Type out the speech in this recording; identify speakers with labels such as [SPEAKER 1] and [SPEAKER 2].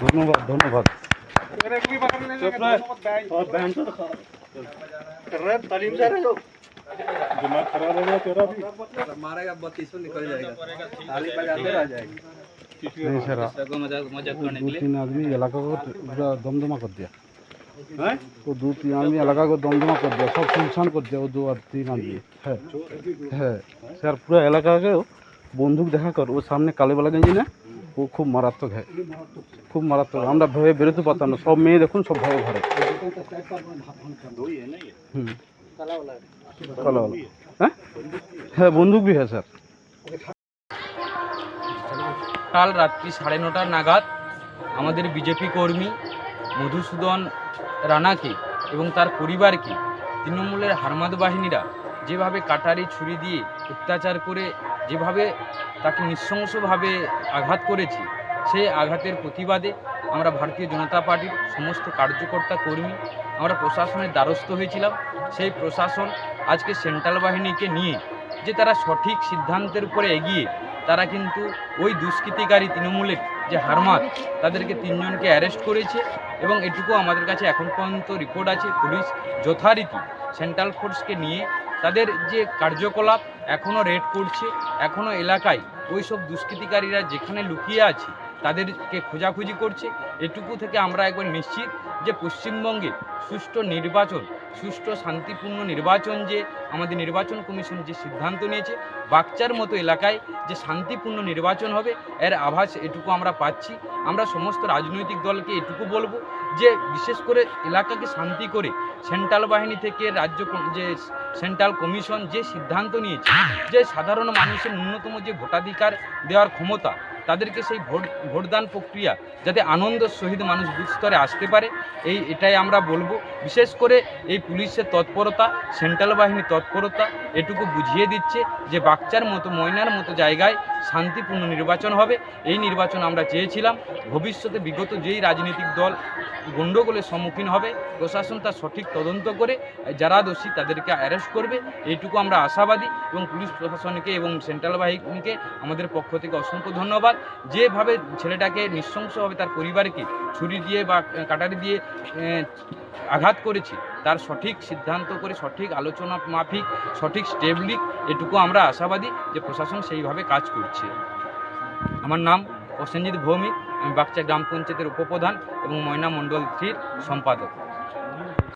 [SPEAKER 1] ধন্যবাদ ধন্যবাদ। दिमाग खराब हो गया तेरा भी।
[SPEAKER 2] मारेगा 32 निकल जाएगा, ताली बजाते रह जाएगा।
[SPEAKER 1] नहीं सर, दो तीन आदमी इलाका को पूरा दमदमा कर दिया है। वो दो तीन आदमी इलाका को दमदमा कर दिया, सब सुनसान कर दिया। वो दो और तीन आदमी है सर, पूरा इलाका के बंदूक देखा कर। वो सामने कालीबाला गंजी ना, वो खूब मारात्मक है, खूब मारात्मक। আমরা ভয়ে বেরোতে পারতাম না, সব মেয়ে দেখুন সব ভয়ে ঘরে। কালা वाला হ্যাঁ বন্দুক भी है सर।
[SPEAKER 3] কাল রাত্রি 9:30 নাগাদ আমাদের বিজেপি কর্মী মধুসূদন রানাকে এবং তার পরিবারকে তৃণমূলের হারমাদ বাহিনীরা যেভাবে কাটারি ছুরি দিয়ে অত্যাচার করে যেভাবে তাকে নৃশংসভাবে আঘাত করেছে, সেই আঘাতের প্রতিবাদে আমরা ভারতীয় জনতা পার্টির সমস্ত কার্যকর্তা কর্মী আমরা প্রশাসনের দ্বারস্থ হয়েছিলাম। সেই প্রশাসন আজকে সেন্ট্রাল বাহিনীকে নিয়ে যে তারা সঠিক সিদ্ধান্তের উপরে এগিয়ে তারা কিন্তু ওই দুষ্কৃতিকারী তৃণমূলের যে হারমাদ তাদেরকে 3 জনকে অ্যারেস্ট করেছে। এবং এটুকু আমাদের কাছে এখন পর্যন্ত রিপোর্ট আছে, পুলিশ যথারীতি সেন্ট্রাল ফোর্সকে নিয়ে তাদের যে কার্যকলাপ এখনও রেড করছে, এখনও এলাকায় ওই সব দুষ্কৃতিকারীরা যেখানে লুকিয়ে আছে তাদেরকে খোঁজাখুঁজি করছে। এটুকু থেকে আমরা একবার নিশ্চিত যে পশ্চিমবঙ্গে সুষ্ঠু নির্বাচন, সুষ্ঠু শান্তিপূর্ণ নির্বাচন যে আমাদের নির্বাচন কমিশন যে সিদ্ধান্ত নিয়েছে, বাগচার মতো এলাকায় যে শান্তিপূর্ণ নির্বাচন হবে এর আভাস এটুকু আমরা পাচ্ছি। আমরা সমস্ত রাজনৈতিক দলকে এটুকু বলবো যে বিশেষ করে এলাকাকে শান্তি করে সেন্ট্রাল বাহিনী থেকে রাজ্য যে সেন্ট্রাল কমিশন যে সিদ্ধান্ত নিয়েছে যে সাধারণ মানুষের ন্যূনতম যে ভোটাধিকার দেওয়ার ক্ষমতা, তাদেরকে সেই ভোটদান প্রক্রিয়া যাতে আনন্দের সহিত মানুষ বুথ স্তরে আসতে পারে, এটাই আমরা বলবো। বিশেষ করে এই পুলিশের তৎপরতা, সেন্ট্রাল বাহিনীর তৎপরতা এটুকু বুঝিয়ে দিচ্ছে যে বাগচার মতো ময়নার মতো জায়গায় শান্তিপূর্ণ নির্বাচন হবে। এই নির্বাচন আমরা চেয়েছিলাম। ভবিষ্যতে বিগত যেই রাজনৈতিক দল গণ্ডগোলের সম্মুখীন হবে, প্রশাসন তার সঠিক তদন্ত করে যারা দোষী তাদেরকে অ্যারেস্ট করবে, এইটুকু আমরা আশাবাদী। এবং পুলিশ প্রশাসনকে এবং সেন্ট্রাল বাহিনীকে আমাদের পক্ষ থেকে অসংখ্য ধন্যবাদ। যেভাবে ছেলেটাকে নৃশংসভাবে তার পরিবারকে ছুরি দিয়ে বা কাটারি দিয়ে আঘাত করেছে, তার সঠিক সিদ্ধান্ত করে সঠিক আলোচনা মাফিক সঠিক স্টেপ নিক, এটুকু আমরা আশাবাদী যে প্রশাসন সেইভাবে কাজ করছে। আমার নাম প্রসেনজিৎ ভৌমিক, আমি বাগচা গ্রাম পঞ্চায়েতের উপপ্রধান এবং ময়না মণ্ডল 3 সম্পাদক।